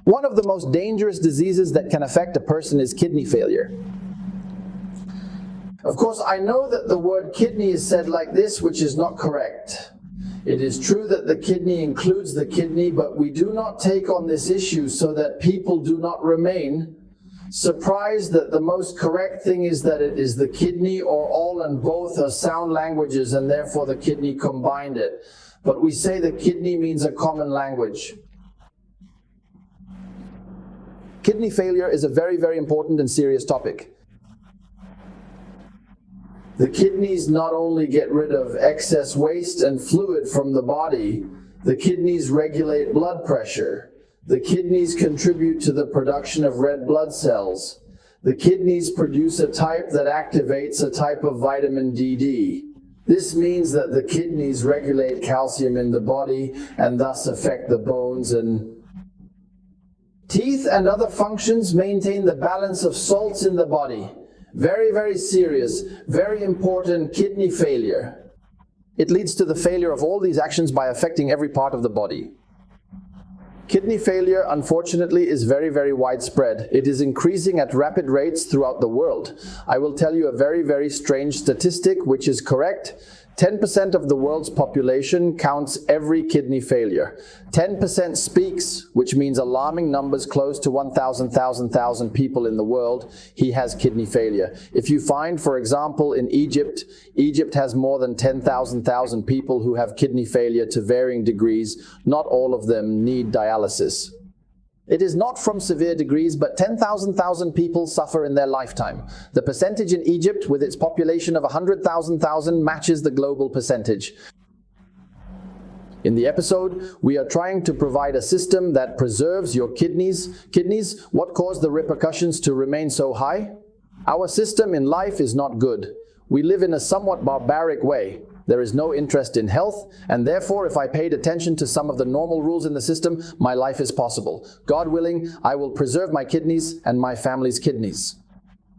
One of the most dangerous diseases that can affect a person is kidney failure. Of course, I know that the word kidney is said like this, which is not correct. It is true that the kidney includes the kidney, but we do not take on this issue so that people do not remain surprised that the most correct thing is that it is the kidney, or all and both are sound languages and therefore the kidney combined it. But we say the kidney means a common language. Kidney failure is a very, very important and serious topic. The kidneys not only get rid of excess waste and fluid from the body, the kidneys regulate blood pressure. The kidneys contribute to the production of red blood cells. The kidneys produce a type that activates a type of vitamin D. This means that the kidneys regulate calcium in the body and thus affect the bones and teeth and other functions, maintain the balance of salts in the body. Very, very serious, very important kidney failure. It leads to the failure of all these actions by affecting every part of the body. Kidney failure, unfortunately, is very, very widespread. It is increasing at rapid rates throughout the world. I will tell you a very, very strange statistic, which is correct. 10% of the world's population counts every kidney failure. 10% speaks, which means alarming numbers, close to 1,000 people in the world, he has kidney failure. If you find, for example, in Egypt has more than 10,000 people who have kidney failure to varying degrees. Not all of them need dialysis. It is not from severe degrees, but 10,000 people suffer in their lifetime. The percentage in Egypt, with its population of 100,000, matches the global percentage. In the episode, we are trying to provide a system that preserves your kidneys. What caused the repercussions to remain so high? Our system in life is not good. We live in a somewhat barbaric way. There is no interest in health, and therefore if I paid attention to some of the normal rules in the system, my life is possible. God willing, I will preserve my kidneys and my family's kidneys.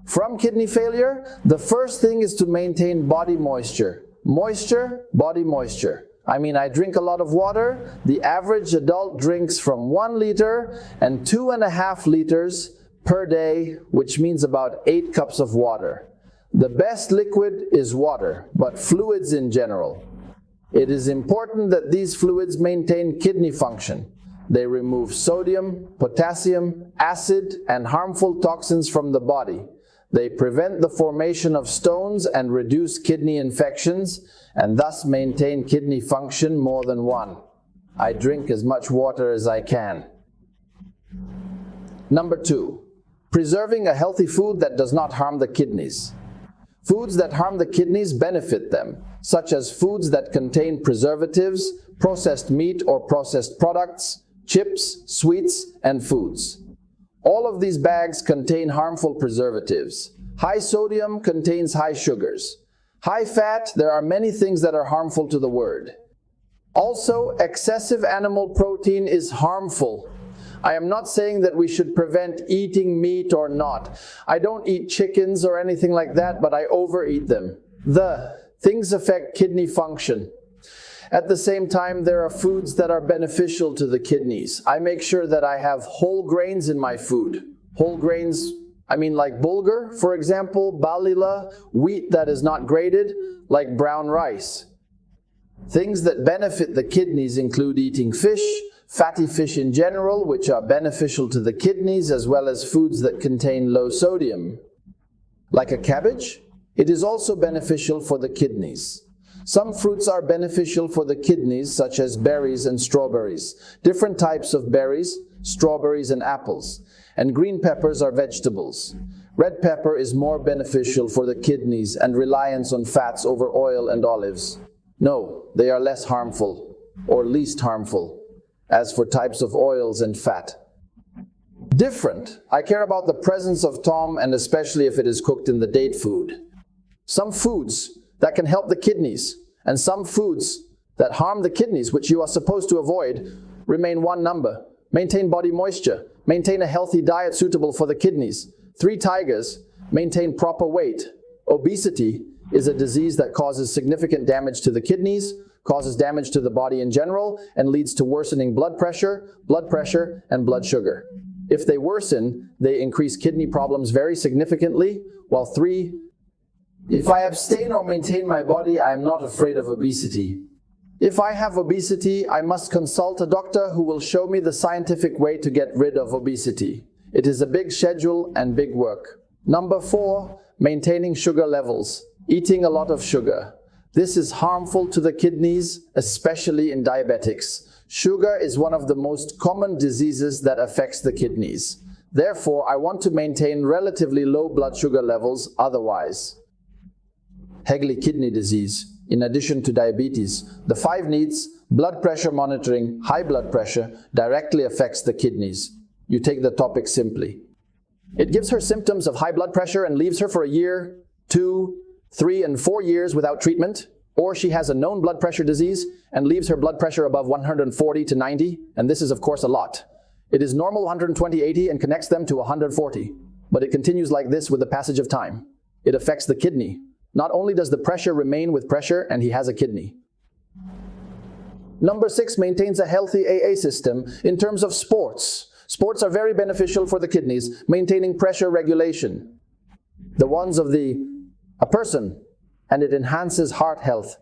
From kidney failure, the first thing is to maintain body moisture. Body moisture. I drink a lot of water. The average adult drinks from 1 liter and 2.5 liters per day, which means about 8 cups of water. The best liquid is water, but fluids in general. It is important that these fluids maintain kidney function. They remove sodium, potassium, acid, and harmful toxins from the body. They prevent the formation of stones and reduce kidney infections, and thus maintain kidney function more than one. I drink as much water as I can. Number 2, preserving a healthy food that does not harm the kidneys. Foods that harm the kidneys benefit them, such as foods that contain preservatives, processed meat or processed products, chips, sweets, and foods. All of these bags contain harmful preservatives. High sodium contains high sugars. High fat, there are many things that are harmful to the word. Also, excessive animal protein is harmful. I am not saying that we should prevent eating meat or not. I don't eat chickens or anything like that, but I overeat them. The things affect kidney function. At the same time, there are foods that are beneficial to the kidneys. I make sure that I have whole grains in my food. Whole grains, like bulgur, for example, balila, wheat that is not grated, like brown rice. Things that benefit the kidneys include eating fish, fatty fish in general, which are beneficial to the kidneys, as well as foods that contain low sodium. Like a cabbage, it is also beneficial for the kidneys. Some fruits are beneficial for the kidneys, such as berries and strawberries. Different types of berries, strawberries and apples. And green peppers are vegetables. Red pepper is more beneficial for the kidneys and reliance on fats over oil and olives. No, they are less harmful, or least harmful. As for types of oils and fat. Different. I care about the presence of tom, and especially if it is cooked in the date food. Some foods that can help the kidneys, and some foods that harm the kidneys, which you are supposed to avoid, remain one number. Maintain body moisture. Maintain a healthy diet suitable for the kidneys. 3 tigers. Maintain proper weight. Obesity is a disease that causes significant damage to the kidneys, causes damage to the body in general, and leads to worsening blood pressure, and blood sugar. If they worsen, they increase kidney problems very significantly. While 3, if I abstain or maintain my body, I am not afraid of obesity. If I have obesity, I must consult a doctor who will show me the scientific way to get rid of obesity. It is a big schedule and big work. Number 4, maintaining sugar levels. Eating a lot of sugar. This is harmful to the kidneys, especially in diabetics. Sugar is one of the most common diseases that affects the kidneys. Therefore, I want to maintain relatively low blood sugar levels otherwise. Hagley kidney disease. In addition to diabetes, the 5 needs, blood pressure monitoring, high blood pressure, directly affects the kidneys. You take the topic simply. It gives her symptoms of high blood pressure and leaves her for a year, 2, 3, and 4 years without treatment, or she has a known blood pressure disease and leaves her blood pressure above 140 to 90, and this is of course a lot. It is normal 120/80 and connects them to 140, but it continues like this with the passage of time. It affects the kidney. Not only does the pressure remain with pressure, and he has a kidney. Number 6, maintains a healthy AA system in terms of sports. Sports are very beneficial for the kidneys, maintaining pressure regulation. The ones of a person, and it enhances heart health.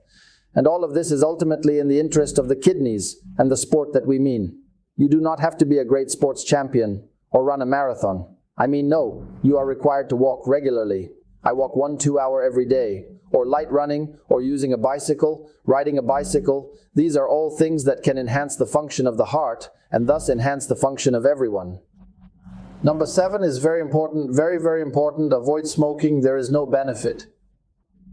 And all of this is ultimately in the interest of the kidneys and the sport that we mean. You do not have to be a great sports champion or run a marathon. I mean, no, you are required to walk regularly. I walk 1-2 hour every day, or light running, or using a bicycle, riding a bicycle. These are all things that can enhance the function of the heart and thus enhance the function of everyone. Number 7 is very important, very, very important. Avoid smoking. There is no benefit.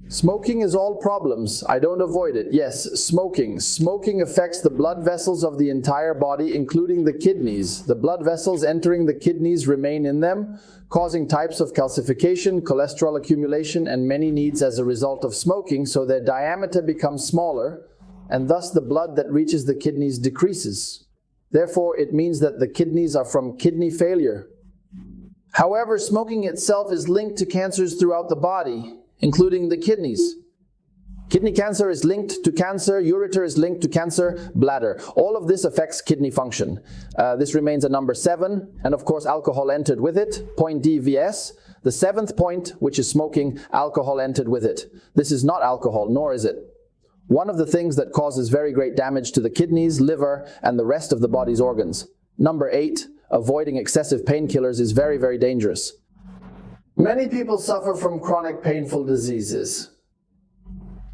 Smoking is all problems. I don't avoid it. Yes, smoking. Smoking affects the blood vessels of the entire body, including the kidneys. The blood vessels entering the kidneys remain in them, causing types of calcification, cholesterol accumulation, and many needs as a result of smoking, so their diameter becomes smaller, and thus the blood that reaches the kidneys decreases. Therefore, it means that the kidneys are from kidney failure. However, smoking itself is linked to cancers throughout the body, including the kidneys. Kidney cancer is linked to cancer, ureter is linked to cancer, bladder. All of this affects kidney function. This remains a number 7, and of course alcohol entered with it, point DVS. The 7th point, which is smoking, alcohol entered with it. This is not alcohol, nor is it. One of the things that causes very great damage to the kidneys, liver, and the rest of the body's organs. Number 8, avoiding excessive painkillers is very, very dangerous. Many people suffer from chronic painful diseases.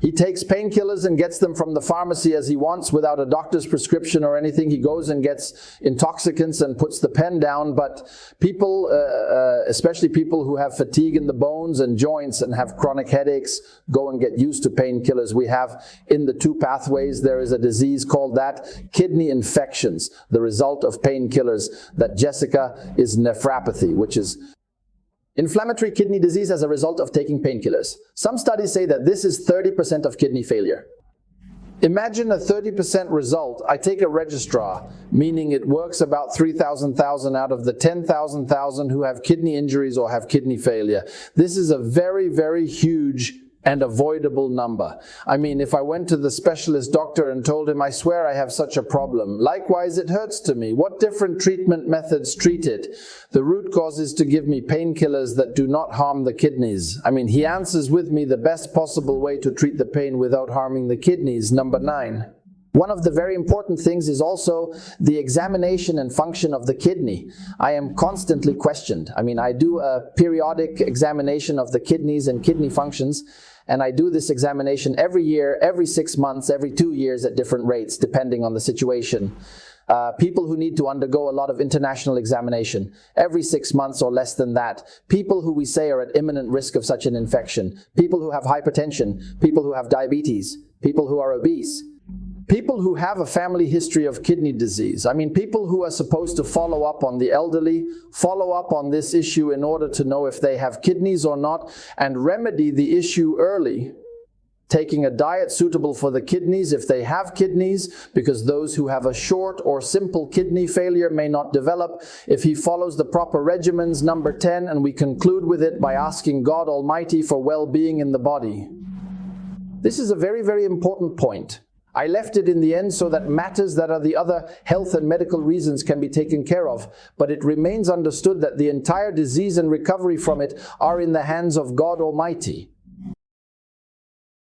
He takes painkillers and gets them from the pharmacy as he wants without a doctor's prescription or anything. He goes and gets intoxicants and puts the pen down, but people, especially people who have fatigue in the bones and joints and have chronic headaches, go and get used to painkillers. We have in the 2 pathways, there is a disease called that kidney infections, the result of painkillers. That Jessica is nephropathy, which is inflammatory kidney disease as a result of taking painkillers. Some studies say that this is 30% of kidney failure. Imagine a 30% result. I take a registrar, meaning it works about 3,000 out of the 10,000 who have kidney injuries or have kidney failure. This is a very, very huge and avoidable number. I mean, if I went to the specialist doctor and told him, I swear I have such a problem, likewise it hurts to me. What different treatment methods treat it? The root cause is to give me painkillers that do not harm the kidneys. I mean, he answers with me the best possible way to treat the pain without harming the kidneys. Number 9. One of the very important things is also the examination and function of the kidney. I am constantly questioned. I mean, I do a periodic examination of the kidneys and kidney functions, and I do this examination every year, every 6 months, every 2 years at different rates, depending on the situation. People who need to undergo a lot of international examination, every 6 months or less than that. People who we say are at imminent risk of such an infection. People who have hypertension, people who have diabetes, people who are obese. People who have a family history of kidney disease. I mean, people who are supposed to follow up on the elderly, follow up on this issue in order to know if they have kidneys or not, and remedy the issue early, taking a diet suitable for the kidneys if they have kidneys, because those who have a short or simple kidney failure may not develop. If he follows the proper regimens, number 10, and we conclude with it by asking God Almighty for well-being in the body. This is a very, very important point. I left it in the end so that matters that are the other health and medical reasons can be taken care of, but it remains understood that the entire disease and recovery from it are in the hands of God Almighty.